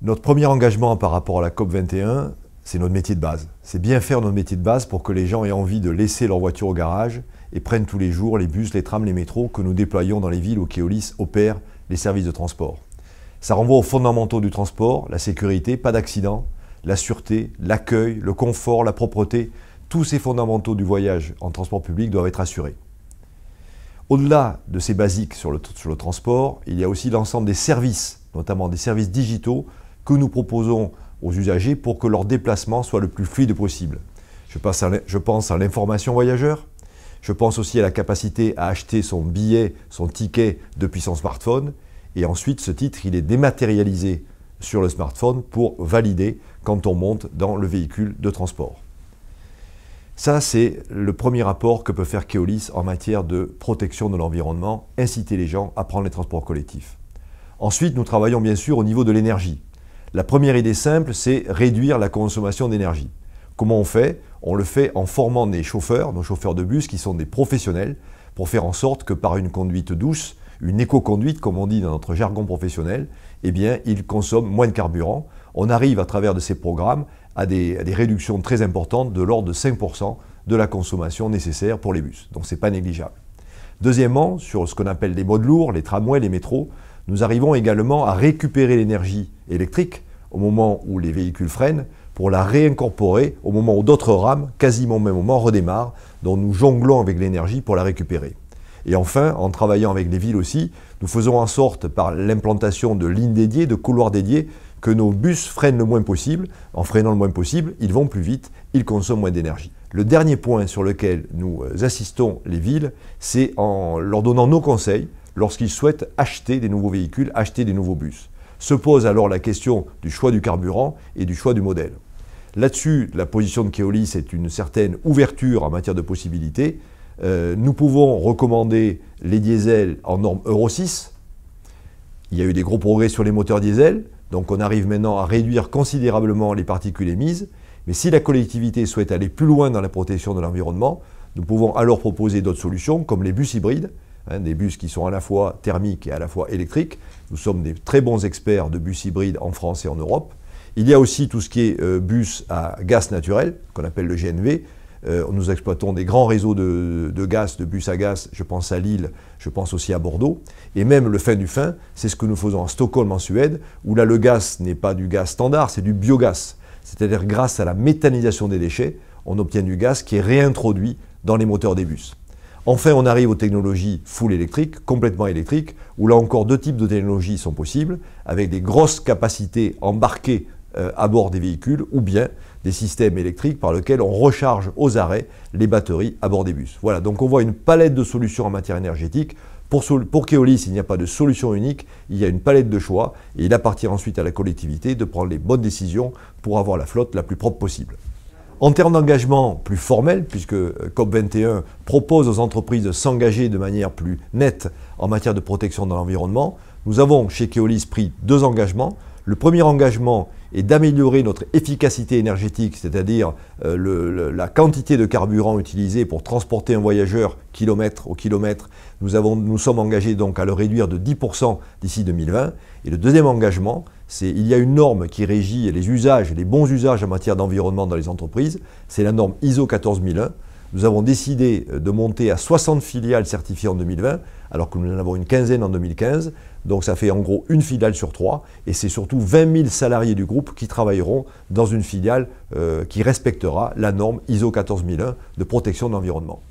Notre premier engagement par rapport à la COP 21, c'est notre métier de base. C'est bien faire notre métier de base pour que les gens aient envie de laisser leur voiture au garage et prennent tous les jours les bus, les trams, les métros que nous déployons dans les villes où Keolis opère les services de transport. Ça renvoie aux fondamentaux du transport, la sécurité, pas d'accident, la sûreté, l'accueil, le confort, la propreté. Tous ces fondamentaux du voyage en transport public doivent être assurés. Au-delà de ces basiques sur le transport, il y a aussi l'ensemble des services, notamment des services digitaux, que nous proposons aux usagers pour que leur déplacement soit le plus fluide possible. Je pense à l'information voyageur, je pense aussi à la capacité à acheter son billet, son ticket depuis son smartphone, et ensuite ce titre il est dématérialisé sur le smartphone pour valider quand on monte dans le véhicule de transport. Ça, c'est le premier apport que peut faire Keolis en matière de protection de l'environnement, inciter les gens à prendre les transports collectifs. Ensuite, nous travaillons bien sûr au niveau de l'énergie. La première idée simple, c'est réduire la consommation d'énergie. Comment on fait? On le fait en formant des chauffeurs, nos chauffeurs de bus qui sont des professionnels, pour faire en sorte que par une conduite douce, une éco-conduite, comme on dit dans notre jargon professionnel, eh bien, ils consomment moins de carburant. On arrive à travers de ces programmes à des réductions très importantes de l'ordre de 5% de la consommation nécessaire pour les bus. Donc ce n'est pas négligeable. Deuxièmement, sur ce qu'on appelle les modes lourds, les tramways, les métros, nous arrivons également à récupérer l'énergie électrique au moment où les véhicules freinent pour la réincorporer au moment où d'autres rames, quasiment au même moment, redémarrent, dont nous jonglons avec l'énergie pour la récupérer. Et enfin, en travaillant avec les villes aussi, nous faisons en sorte, par l'implantation de lignes dédiées, de couloirs dédiés, que nos bus freinent le moins possible. En freinant le moins possible, ils vont plus vite, ils consomment moins d'énergie. Le dernier point sur lequel nous assistons les villes, c'est en leur donnant nos conseils lorsqu'ils souhaitent acheter des nouveaux véhicules, acheter des nouveaux bus. Se pose alors la question du choix du carburant et du choix du modèle. Là-dessus, la position de Keolis est une certaine ouverture en matière de possibilités. Nous pouvons recommander les diesels en norme Euro 6. Il y a eu des gros progrès sur les moteurs diesel, donc on arrive maintenant à réduire considérablement les particules émises. Mais si la collectivité souhaite aller plus loin dans la protection de l'environnement, nous pouvons alors proposer d'autres solutions, comme les bus hybrides, des bus qui sont à la fois thermiques et à la fois électriques. Nous sommes des très bons experts de bus hybrides en France et en Europe. Il y a aussi tout ce qui est bus à gaz naturel, qu'on appelle le GNV. Nous exploitons des grands réseaux de gaz, de bus à gaz, je pense à Lille, je pense aussi à Bordeaux. Et même le fin du fin, c'est ce que nous faisons à Stockholm en Suède, où là le gaz n'est pas du gaz standard, c'est du biogaz. C'est-à-dire grâce à la méthanisation des déchets, on obtient du gaz qui est réintroduit dans les moteurs des bus. Enfin, on arrive aux technologies full électriques, complètement électriques, où là encore deux types de technologies sont possibles, avec des grosses capacités embarquées à bord des véhicules, ou bien des systèmes électriques par lesquels on recharge aux arrêts les batteries à bord des bus. Voilà, donc on voit une palette de solutions en matière énergétique. Pour Keolis, il n'y a pas de solution unique, il y a une palette de choix, et il appartient ensuite à la collectivité de prendre les bonnes décisions pour avoir la flotte la plus propre possible. En termes d'engagement plus formel, puisque COP21 propose aux entreprises de s'engager de manière plus nette en matière de protection de l'environnement, nous avons chez Keolis pris deux engagements. Le premier engagement est d'améliorer notre efficacité énergétique, c'est-à-dire la quantité de carburant utilisé pour transporter un voyageur kilomètre au kilomètre. Nous sommes engagés donc à le réduire de 10% d'ici 2020. Et le deuxième engagement, c'est il y a une norme qui régit les usages, les bons usages en matière d'environnement dans les entreprises. C'est la norme ISO 14001. Nous avons décidé de monter à 60 filiales certifiées en 2020, alors que nous en avons une quinzaine en 2015. Donc ça fait en gros une filiale sur 3, et c'est surtout 20 000 salariés du groupe qui travailleront dans une filiale qui respectera la norme ISO 14001 de protection de l'environnement.